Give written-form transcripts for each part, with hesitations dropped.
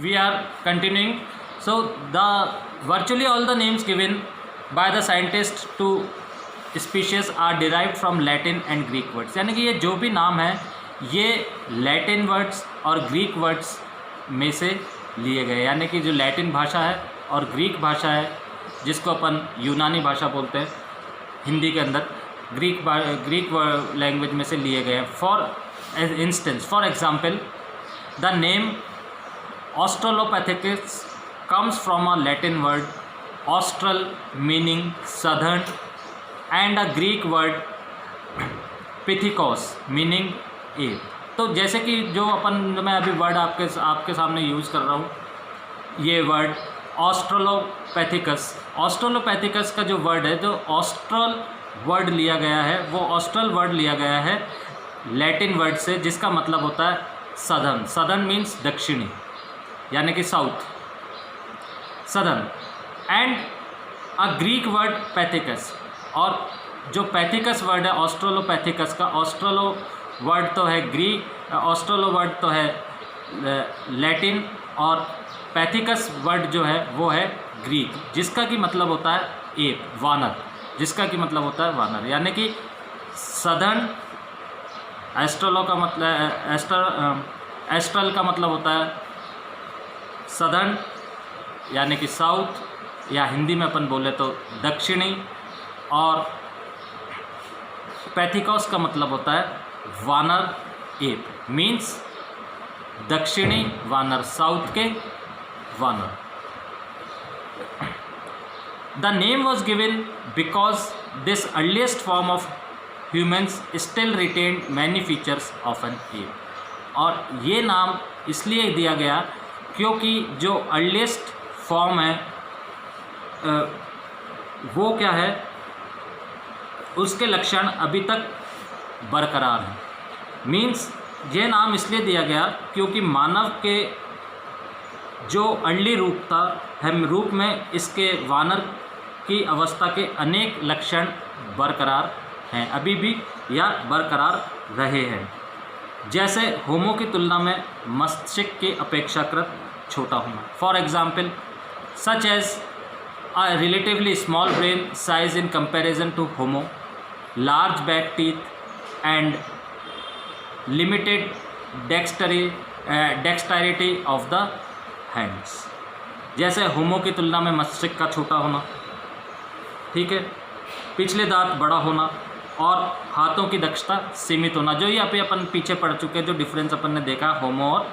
we are continuing. So the virtually all the names given by the scientists to species are derived from Latin and Greek words. यानी कि ये जो भी नाम है ये लैटिन वर्ड्स और ग्रीक वर्ड्स में से लिए गए, यानी कि जो लैटिन भाषा है और ग्रीक भाषा है जिसको अपन यूनानी भाषा बोलते हैं हिंदी के अंदर, ग्रीक लैंग्वेज में से लिए गए हैं. For instance, for example, the name australopithecus comes from a Latin word austral meaning southern and a Greek word pithekos meaning ape. तो जैसे कि जो मैं अभी वर्ड आपके सामने यूज़ कर रहा हूँ, ये वर्ड ऑस्ट्रेलोपैथिकस का जो वर्ड है, जो ऑस्ट्रल वर्ड लिया गया है, वो ऑस्ट्रल वर्ड लिया गया है लैटिन वर्ड से जिसका मतलब होता है सदर्न. सदर्न मीन्स दक्षिणी, यानी कि south, southern. And a Greek word pithecus, और जो पैथिकस वर्ड है ऑस्ट्रेलोपैथिकस का, ऑस्ट्रेलो वर्ड तो है ग्रीक, ऑस्ट्रेलो वर्ड तो है लैटिन, और पैथिकस वर्ड जो है वो है ग्रीक, जिसका कि मतलब होता है एप, वानर, जिसका कि मतलब होता है वानर. यानी कि सदर्न एस्ट्रोलो का मतलब एस्ट्रल का मतलब होता है सदर्न यानी कि साउथ, या हिंदी में अपन बोले तो दक्षिणी, और पैथिकस का मतलब होता है वानर, एप मीन्स दक्षिणी वानर, साउथ के वानर. The name was given because this earliest form of humans still retained many features of an ape. और ये नाम इसलिए दिया गया क्योंकि जो अर्लीस्ट फॉर्म है वो क्या है, उसके लक्षण अभी तक बरकरार हैं. मीन्स ये नाम इसलिए दिया गया क्योंकि मानव के जो अर्ली रूप था, हम रूप में इसके वानर की अवस्था के अनेक लक्षण बरकरार हैं, अभी भी या बरकरार रहे हैं. जैसे होमो की तुलना में मस्तिष्क की अपेक्षाकृत छोटा होना. For example, such as a relatively small brain size in comparison to Homo, large back teeth, and limited dexterity of the hands. जैसे होमो की तुलना में मस्तिष्क का छोटा होना, ठीक है, पिछले दांत बड़ा होना और हाथों की दक्षता सीमित होना. जो ये अपन पीछे पढ़ चुके हैं, जो डिफरेंस अपन ने देखा होमो और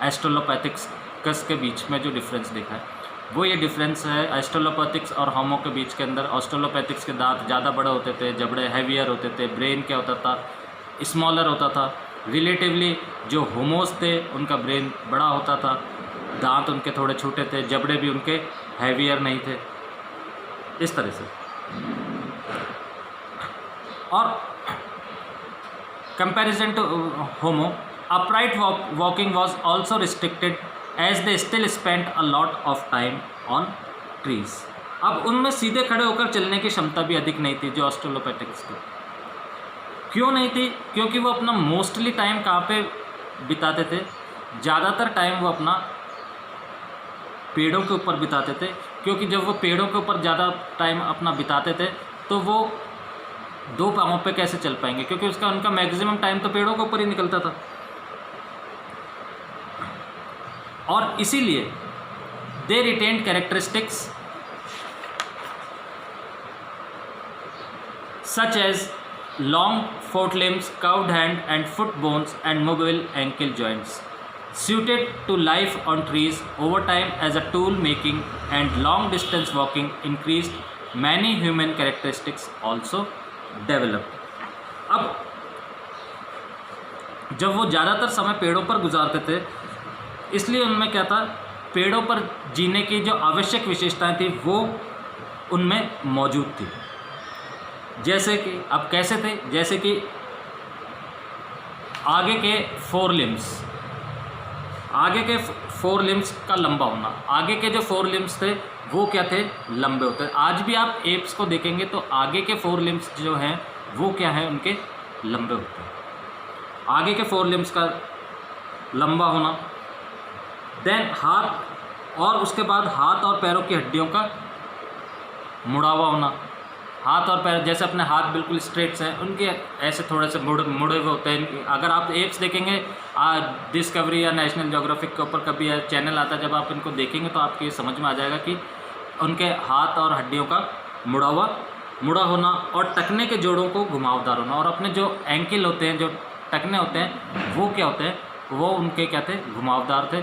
एस्ट्रोलोपैथिकस के बीच में जो डिफरेंस देखा है, वो ये डिफरेंस है एस्ट्रोलोपैथिक्स और होमो के बीच के अंदर. ऑस्ट्रेलोपैथिक्स के दांत ज़्यादा बड़े होते थे, जबड़े हैवियर होते थे, ब्रेन क्या होता था, स्मॉलर होता था. रिलेटिवली जो होमोस थे उनका ब्रेन बड़ा होता था, दांत उनके थोड़े छोटे थे, जबड़े भी उनके हैवियर नहीं थे, इस तरह से. और comparison to Homo, upright walking was also restricted as they still spent a lot of time on trees. अब उनमें सीधे खड़े होकर चलने की क्षमता भी अधिक नहीं थी जो ऑस्ट्रेलोपैथिक्स की. क्यों नहीं थी? क्योंकि वो अपना मोस्टली टाइम कहाँ पे बिताते थे, ज़्यादातर टाइम वो अपना पेड़ों के ऊपर बिताते थे. क्योंकि जब वो पेड़ों के ऊपर ज़्यादा टाइम अपना बिताते थे तो वो दो पाँवों पे कैसे चल पाएंगे, क्योंकि उनका मैक्सिमम टाइम तो पेड़ों के ऊपर ही निकलता था. और इसीलिए they retained characteristics such as long fourth limbs, curved hand and foot bones and mobile ankle joints, suited to life on trees. Over time, as a tool making and long distance walking increased, many human characteristics also developed. अब जब वो ज़्यादातर समय पेड़ों पर गुजारते थे, इसलिए उनमें क्या था, पेड़ों पर जीने की जो आवश्यक विशेषताएं थी वो उनमें मौजूद थी. जैसे कि अब कैसे थे, जैसे कि आगे के फोर लिम्स का लंबा होना. आगे के जो फोर लिम्स थे वो क्या थे, लंबे होते हैं. आज भी आप एप्स को देखेंगे तो आगे के फोर लिम्स जो हैं वो क्या है, उनके लंबे होते हैं. आगे के फोर लिम्स का लंबा होना. देन हाथ, और उसके बाद हाथ और पैरों की हड्डियों का मुड़ा हुआ होना। हाथ और पैर, जैसे अपने हाथ बिल्कुल स्ट्रेट्स हैं, उनके ऐसे थोड़े से मुड़े हुए होते हैं। अगर आप एप्स देखेंगे डिस्कवरी या नेशनल ज्योग्राफिक के ऊपर कभी चैनल आता है, जब आप इनको देखेंगे तो आपको ये समझ में आ जाएगा कि उनके हाथ और हड्डियों का मुड़ा होना, और टखने के जोड़ों को घुमावदार होना। और अपने जो एंकल होते हैं, जो टखने होते हैं, वो क्या होते हैं, वो उनके क्या थे, घुमावदार थे,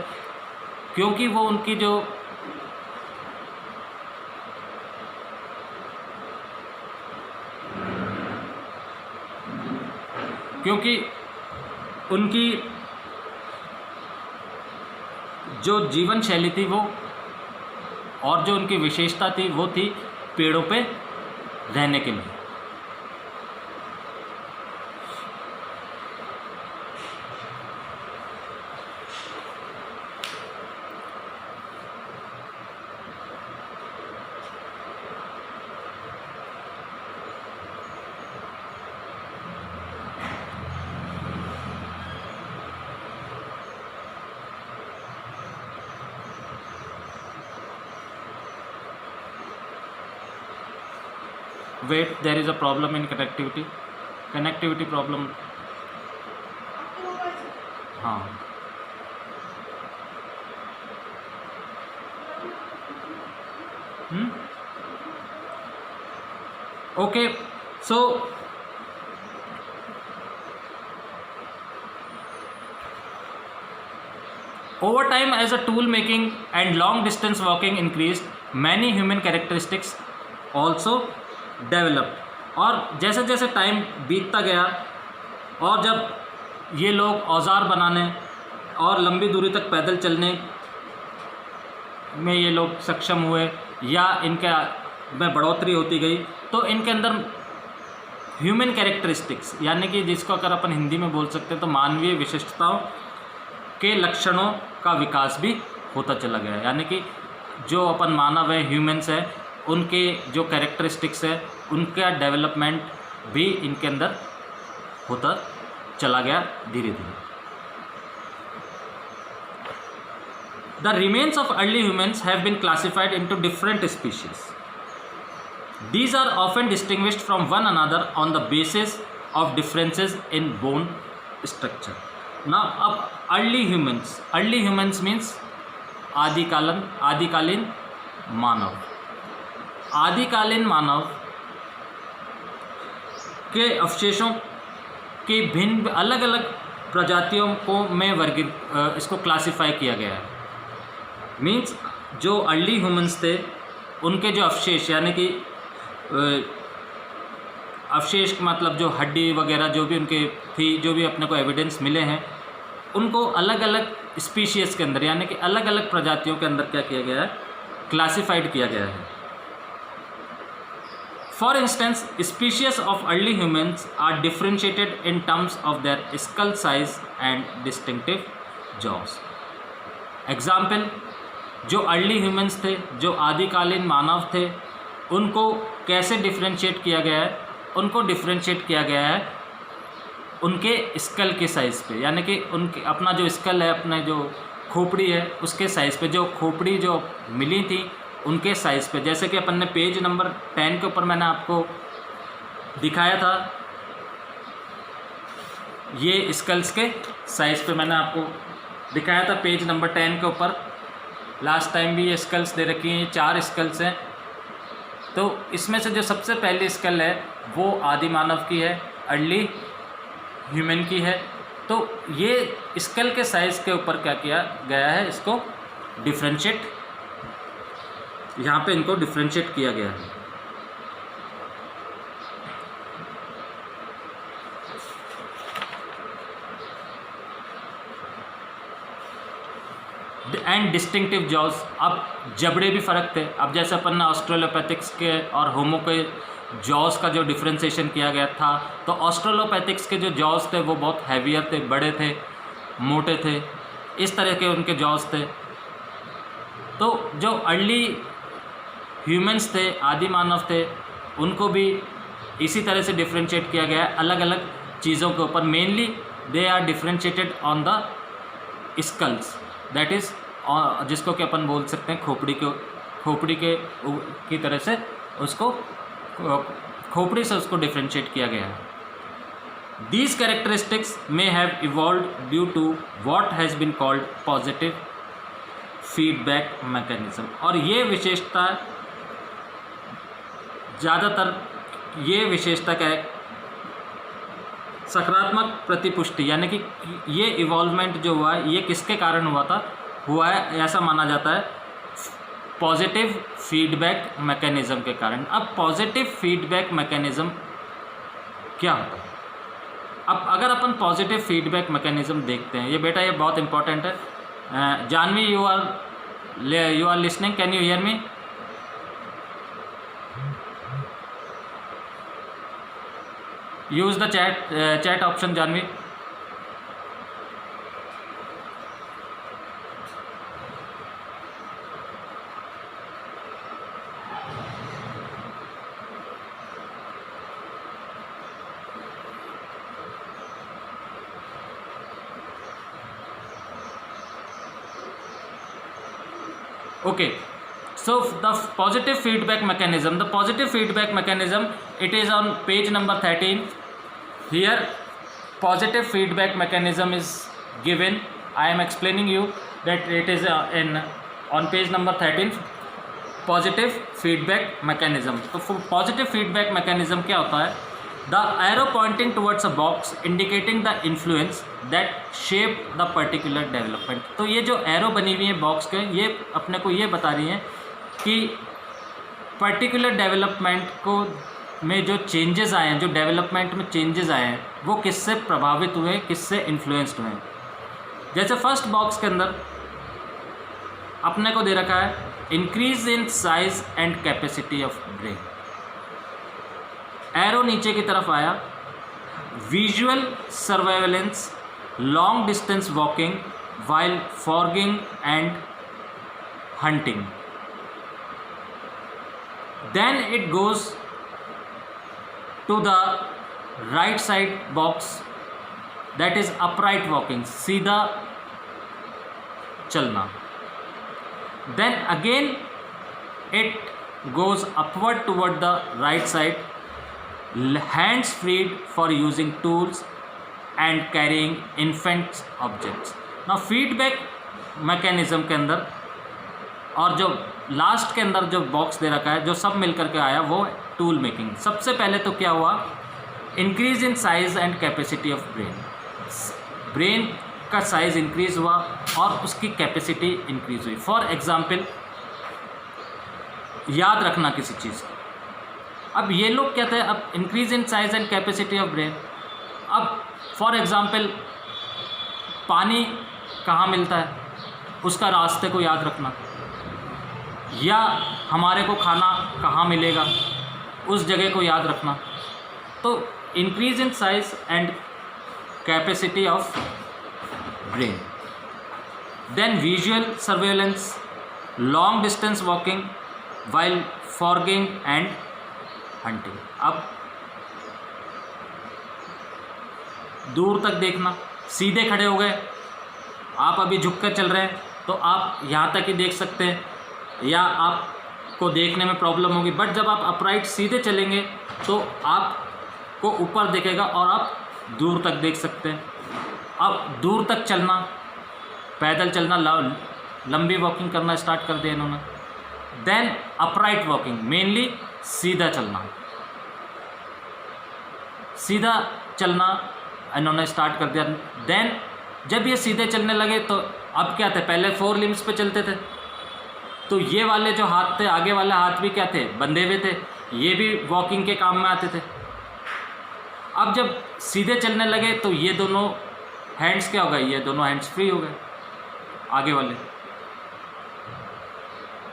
क्योंकि वो उनकी जो जो जीवन शैली थी वो, और जो उनकी विशेषता थी वो थी पेड़ों पे रहने के लिए। Wait, there is a problem in connectivity problem. हाँ, okay, so over time, as a tool making and long distance walking increased, many human characteristics also develop. और जैसे जैसे टाइम बीतता गया, और जब ये लोग औजार बनाने और लंबी दूरी तक पैदल चलने में ये लोग सक्षम हुए, या इनके में बढ़ोतरी होती गई, तो इनके अंदर ह्यूमन कैरेक्टरिस्टिक्स, यानी कि जिसको अगर अपन हिंदी में बोल सकते हैं तो मानवीय विशिष्टताओं के लक्षणों का विकास भी होता चला गया। यानी कि जो अपन मानव है, ह्यूमन्स है, उनके जो कैरेक्टरिस्टिक्स है, उनका डेवलपमेंट भी इनके अंदर होता चला गया धीरे धीरे। The remains of early humans have been classified into different species. These are often distinguished from one another on the basis of differences in bone structure. ना अब अर्ली ह्यूमन्स मीन्स आदिकालीन मानव। आदिकालीन मानव के अवशेषों की भिन्न अलग अलग प्रजातियों को में इसको क्लासिफाई किया गया है। मीन्स जो अर्ली ह्यूमन्स थे, उनके जो अवशेष, यानी कि अवशेष मतलब जो हड्डी वगैरह जो भी उनके थी, जो भी अपने को एविडेंस मिले हैं, उनको अलग अलग स्पीशीज़ के अंदर, यानी कि अलग अलग प्रजातियों के अंदर क्या किया गया है, क्लासिफाइड किया गया है। For instance, species of early humans are differentiated in terms of their skull size and distinctive jaws. Example, जो अर्ली ह्यूमन्स थे, जो आदिकालीन मानव थे, उनको कैसे डिफ्रेंशिएट किया गया है? उनको डिफ्रेंशिएट किया गया है उनके स्कल के साइज़ पे, यानी कि उनके अपना जो स्कल है, अपना जो खोपड़ी है, उसके साइज़ पे, जो खोपड़ी जो मिली थी उनके साइज़ पे। जैसे कि अपन ने पेज नंबर 10 के ऊपर मैंने आपको दिखाया था, ये स्कल्स के साइज़ पे मैंने आपको दिखाया था पेज नंबर 10 के ऊपर। लास्ट टाइम भी ये स्कल्स दे रखी हैं, 4 स्कल्स हैं। तो इसमें से जो सबसे पहली स्कल है वो आदि मानव की है, अर्ली ह्यूमन की है। तो ये स्कल के साइज़ के ऊपर क्या किया गया है, इसको डिफ्रेंशिएट, यहाँ पे इनको डिफ्रेंशिएट किया गया है। एंड डिस्टिंक्टिव जॉज, अब जबड़े भी फ़र्क थे। अब जैसे अपन ने ऑस्ट्रेलोपैथिक्स के और होमो के जॉज का जो डिफ्रेंशिएशन किया गया था, तो ऑस्ट्रेलोपैथिक्स के जो जॉज थे वो बहुत हैवियर थे, बड़े थे, मोटे थे, इस तरह के उनके जॉज थे। तो जो अर्ली ह्यूमन्स थे, आदि मानव थे, उनको भी इसी तरह से डिफ्रेंशिएट किया गया है अलग अलग चीज़ों के ऊपर। Mainly they are differentiated on the skulls, that is और जिसको कि अपन बोल सकते हैं खोपड़ी की तरह से उसको खोपड़ी से उसको डिफ्रेंशिएट किया गया है। These characteristics may have evolved due to what has been called positive feedback mechanism। और ये विशेषता ज़्यादातर क्या है, सकारात्मक प्रतिपुष्टि, यानी कि ये इवॉल्वमेंट जो हुआ है ये किसके कारण हुआ है ऐसा माना जाता है पॉजिटिव फीडबैक मैकेनिज़्म के कारण। अब पॉजिटिव फीडबैक मैकेनिज़्म क्या होता है? अब अगर अपन पॉजिटिव फीडबैक मैकेनिज़्म देखते हैं, ये बेटा ये बहुत इंपॉर्टेंट है। Janhvi, you are listening, can you hear me? Use the chat option, Janhvi. Okay, so the positive feedback mechanism, it is on page number 13. Here positive feedback mechanism is given. I am explaining you that it is on page number 13 positive feedback mechanism। तो positive feedback mechanism क्या होता है? The arrow pointing towards a box indicating the influence that shaped the particular development। तो ये जो arrow बनी हुई है बॉक्स के, ये अपने को ये बता रही हैं कि पर्टिकुलर डेवलपमेंट को में जो चेंजेस आए हैं, जो डेवलपमेंट में चेंजेस आए हैं, वो किससे प्रभावित हुए, किससे इन्फ्लुएंस्ड हुए। जैसे फर्स्ट बॉक्स के अंदर अपने को दे रखा है increase in size and capacity of brain. Arrow नीचे की तरफ आया, visual surveillance, long distance walking while foraging and hunting. Then it goes to the right side box, that is upright walking, सीधा चलना। Then again it goes upward toward the right side, hands freed for using tools and carrying infants objects। now feedback mechanism के अंदर और जो last के अंदर जो box दे रखा है, जो सब मिलकर के आया, वो टूल मेकिंग। सबसे पहले तो क्या हुआ, increase in size and capacity of brain. Brain का साइज इंक्रीज हुआ और उसकी कैपेसिटी इंक्रीज हुई। फॉर एग्जाम्पल, याद रखना किसी चीज़ को। अब ये लोग कहते हैं अब increase in size and capacity of brain. अब फॉर एग्जांपल पानी कहाँ मिलता है, उसका रास्ते को याद रखना, या हमारे को खाना कहाँ मिलेगा, उस जगह को याद रखना। तो increase in size and capacity of brain. Then visual surveillance, long distance walking while foraging and hunting. अब दूर तक देखना, सीधे खड़े हो गए, आप अभी झुक कर चल रहे हैं तो आप यहाँ तक ही देख सकते हैं, या आपको देखने में प्रॉब्लम होगी। बट जब आप अपराइट सीधे चलेंगे तो आपको ऊपर दिखेगा और आप दूर तक देख सकते हैं। अब दूर तक चलना, पैदल चलना, लंबी वॉकिंग करना स्टार्ट कर दिया इन्होंने। देन अपराइट वॉकिंग, मेनली सीधा चलना, सीधा चलना इन्होंने स्टार्ट कर दिया। देन जब ये सीधे चलने लगे तो अब क्या थे, पहले 4 लिम्स पे चलते थे, तो ये वाले जो हाथ थे, आगे वाले हाथ भी क्या थे, बंधे हुए थे, ये भी वॉकिंग के काम में आते थे। अब जब सीधे चलने लगे तो ये दोनों हैंड्स क्या हो गए, ये दोनों हैंड्स फ्री हो गए आगे वाले।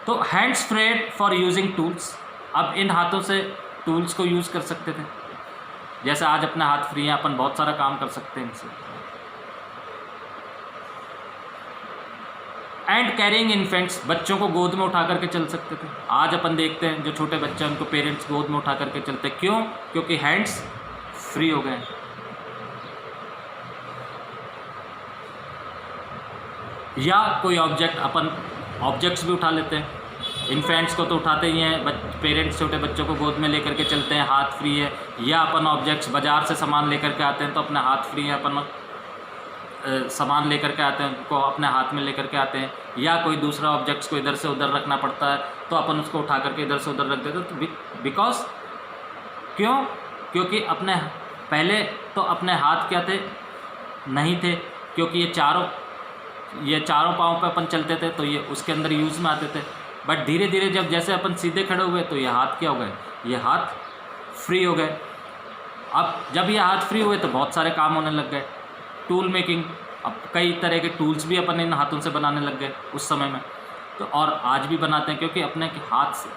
तो hands freed for using tools, अब इन हाथों से टूल्स को यूज़ कर सकते थे। जैसे आज अपने हाथ फ्री हैं, अपन बहुत सारा काम कर सकते हैं इनसे। एंड कैरिंग इन्फेंट्स, बच्चों को गोद में उठा करके चल सकते थे। आज अपन देखते हैं जो छोटे बच्चे हैं उनको पेरेंट्स गोद में उठा करके चलते, क्यों? क्योंकि हैंड्स फ्री हो गए। या कोई ऑब्जेक्ट, अपन ऑब्जेक्ट्स भी उठा लेते हैं। इन्फेंट्स को तो उठाते ही हैं, पेरेंट्स छोटे बच्चों को गोद में लेकर के चलते हैं, हाथ फ्री है। या अपन ऑब्जेक्ट्स बाज़ार से सामान लेकर के आते हैं तो अपने हाथ फ्री है, अपन सामान लेकर के आते हैं को अपने हाथ में लेकर के आते हैं। या कोई दूसरा ऑब्जेक्ट्स को इधर से उधर रखना पड़ता है तो अपन उसको उठा करके इधर से उधर रख देते हैं। तो बिकॉज क्यों? क्योंकि अपने पहले तो अपने हाथ क्या थे, नहीं थे, क्योंकि ये चारों पाँव पे अपन चलते थे तो ये उसके अंदर यूज़ में आते थे। बट धीरे धीरे जब जैसे अपन सीधे खड़े हुए तो ये हाथ क्या हो गए, ये हाथ फ्री हो गए। अब जब ये हाथ फ्री हुए तो बहुत सारे काम होने लग गए। टूल मेकिंग, अब कई तरह के टूल्स भी अपन इन हाथों से बनाने लग गए उस समय में, तो और आज भी बनाते हैं क्योंकि अपने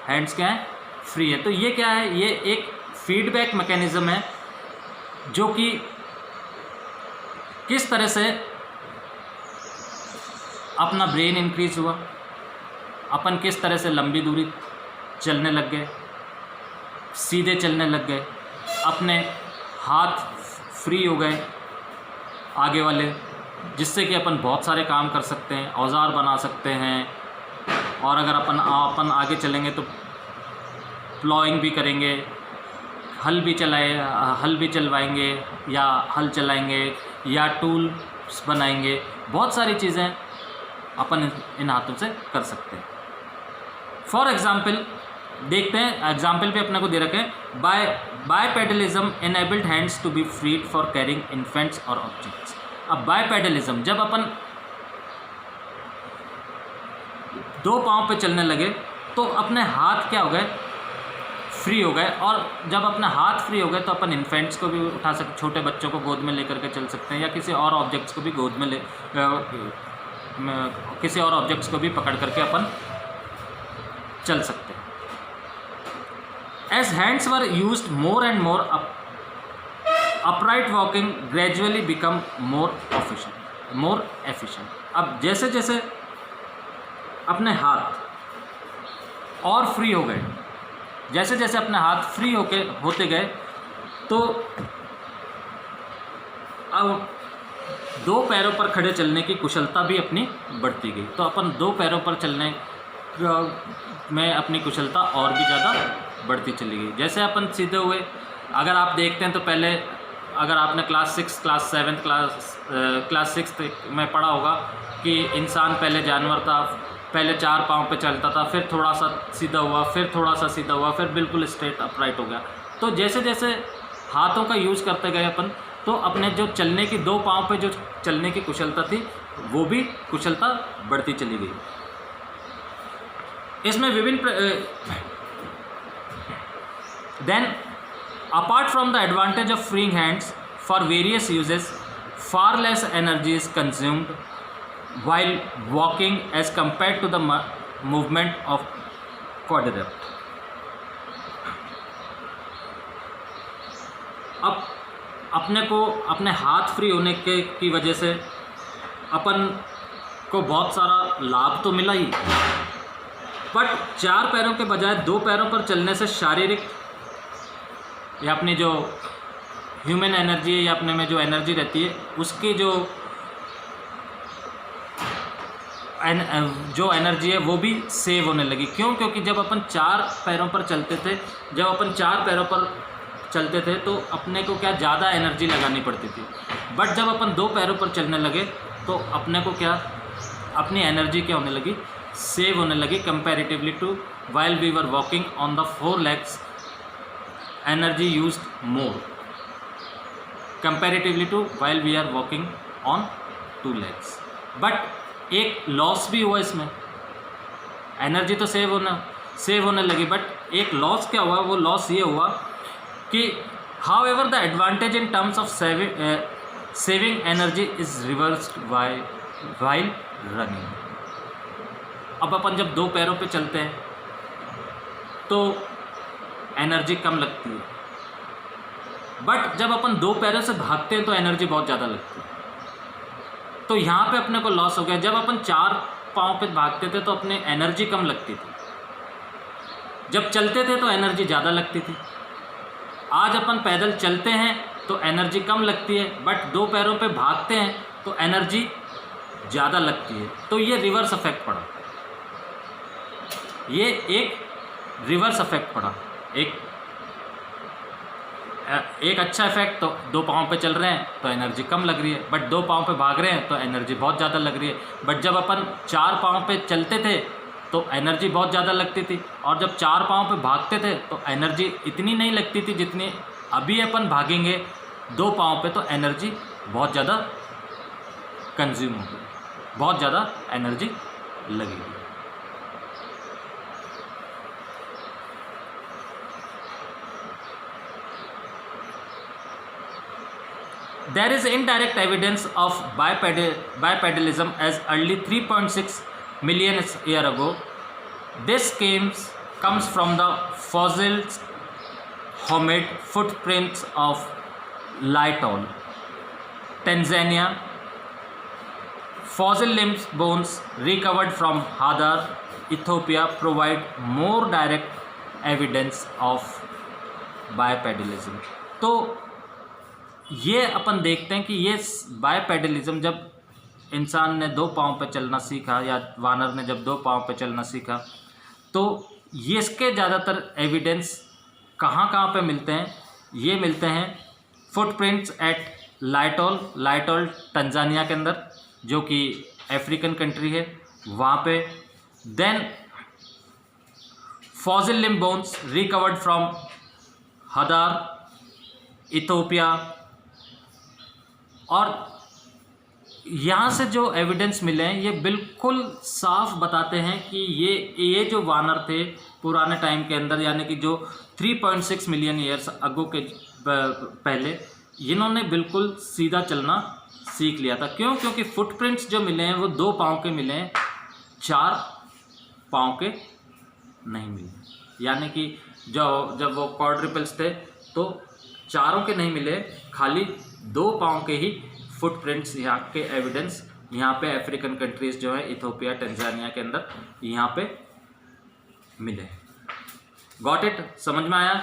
हैंड्स क्या हैं, फ्री है। तो ये क्या है, ये एक फीडबैक मैकेनिज़्म है जो कि किस तरह से अपना ब्रेन इंक्रीज हुआ, अपन किस तरह से लंबी दूरी चलने लग गए, सीधे चलने लग गए, अपने हाथ फ्री हो गए आगे वाले, जिससे कि अपन बहुत सारे काम कर सकते हैं, औजार बना सकते हैं। और अगर अपन आगे चलेंगे तो प्लॉइंग भी करेंगे, हल भी चलवाएंगे या हल चलाएंगे या टूल्स बनाएंगे। बहुत सारी चीज़ें अपन इन हाथों से कर सकते हैं। फॉर एग्ज़ाम्पल देखते हैं, एग्जाम्पल भी अपने को दे रखे हैं। Bipedalism enabled hands to be freed for carrying infants और ऑब्जेक्ट्स। अब बायपेडलिज्म, जब अपन दो पाँव पे चलने लगे तो अपने हाथ क्या हो गए, फ्री हो गए। और जब अपने हाथ फ्री हो गए तो अपन इन्फेंट्स को भी उठा सकते, छोटे बच्चों को गोद में लेकर के चल सकते हैं, या किसी और ऑब्जेक्ट्स को भी गोद में किसी और ऑब्जेक्ट्स को भी पकड़ करके अपन चल सकते हैं। As hands were used more and more, upright walking gradually become more efficient. अब जैसे जैसे अपने हाथ और फ्री हो गए, जैसे जैसे अपने हाथ फ्री होते गए तो अब दो पैरों पर खड़े चलने की कुशलता भी अपनी बढ़ती गई। तो अपन दो पैरों पर चलने में अपनी कुशलता और भी ज़्यादा बढ़ती चली गई। जैसे अपन सीधे हुए, अगर आप देखते हैं तो पहले अगर आपने क्लास 6 में पढ़ा होगा कि इंसान पहले जानवर था, पहले चार पाँव पे चलता था, फिर थोड़ा सा सीधा हुआ, फिर थोड़ा सा सीधा हुआ, फिर बिल्कुल स्ट्रेट अपराइट हो गया। तो जैसे जैसे हाथों का यूज़ करते गए अपन, तो अपने जो चलने की दो पाँव पे जो चलने की कुशलता थी वो भी कुशलता बढ़ती चली गई। इसमें विभिन्न Then, apart from the advantage of freeing hands for various uses, far less energy is consumed while walking as compared to the movement of quadruped. अब अपने को अपने हाथ फ्री होने की वजह से अपन को बहुत सारा लाभ तो मिला ही, बट चार पैरों के बजाय दो पैरों पर चलने से शारीरिक या अपनी जो ह्यूमन एनर्जी है या अपने में जो एनर्जी रहती है उसकी जो एनर्जी है वो भी सेव होने लगी। क्यों? क्योंकि जब अपन चार पैरों पर चलते थे तो अपने को क्या ज़्यादा एनर्जी लगानी पड़ती थी। बट जब अपन दो पैरों पर चलने लगे तो अपने को क्या, अपनी एनर्जी क्या होने लगी, सेव होने लगी comparatively to while we were walking on the 4 legs। Energy used more comparatively to while we are walking on 2 legs। But एक लॉस भी हुआ इसमें, एनर्जी तो सेव होने लगी, बट एक लॉस क्या हुआ, वो लॉस ये हुआ कि how ever the advantage in terms of saving energy is reversed while running. अब अपन जब दो पैरों पे चलते हैं तो एनर्जी कम लगती है, बट जब अपन दो पैरों से भागते हैं तो एनर्जी बहुत ज़्यादा लगती है। तो यहाँ पे अपने को लॉस हो गया। जब अपन चार पाँव पे भागते थे तो अपने एनर्जी कम लगती थी, जब चलते थे तो एनर्जी ज़्यादा लगती थी। आज अपन पैदल चलते हैं तो एनर्जी कम लगती है, बट दो पैरों पे भागते हैं तो एनर्जी ज़्यादा लगती है, तो ये रिवर्स इफेक्ट पड़ा, ये एक रिवर्स इफेक्ट पड़ा। एक अच्छा इफेक्ट, तो 2 पाँव पे चल रहे हैं तो एनर्जी कम लग रही है, बट 2 पाँव पे भाग रहे हैं तो एनर्जी बहुत ज़्यादा लग रही है। बट जब अपन 4 पाँव पे चलते थे तो एनर्जी बहुत ज़्यादा लगती थी, और जब 4 पाँव पे भागते थे तो एनर्जी इतनी नहीं लगती थी जितनी अभी अपन भागेंगे 2 पाँव पे, तो एनर्जी बहुत ज़्यादा कंज्यूम होगी, बहुत ज़्यादा एनर्जी लगेगी। There is indirect evidence of bipedalism as early 3.6 million years ago. This comes from the fossil hominid footprints of Laetol, Tanzania. Fossil limb bones recovered from Hadar, Ethiopia provide more direct evidence of bipedalism. तो ये अपन देखते हैं कि ये बायपेडलिज्म, जब इंसान ने 2 पाँव पे चलना सीखा या वानर ने जब 2 पाँव पे चलना सीखा, तो ये इसके ज़्यादातर एविडेंस कहाँ कहाँ पे मिलते हैं? ये मिलते हैं फुटप्रिंट्स एट लाइटोल तंजानिया के अंदर, जो कि अफ्रीकन कंट्री है, वहाँ पे। Then fossil limb bones recovered from Hadar, Ethiopia. और यहाँ से जो एविडेंस मिले हैं ये बिल्कुल साफ बताते हैं कि ये जो वानर थे पुराने टाइम के अंदर, यानी कि जो 3.6 मिलियन ईयर्स अगो के पहले, इन्होंने बिल्कुल सीधा चलना सीख लिया था। क्यों? क्योंकि फुटप्रिंट्स जो मिले हैं वो 2 पाँव के मिले हैं, 4 पाँव के नहीं मिले। यानी कि जब वो क्वाड्रुपल्स थे तो 4 के नहीं मिले, खाली 2 पाँव के ही फुटप्रिंट्स यहाँ के एविडेंस यहाँ पे अफ्रीकन कंट्रीज़ जो है इथियोपिया, टंजानिया के अंदर यहाँ पे मिले। Got it? समझ में आया?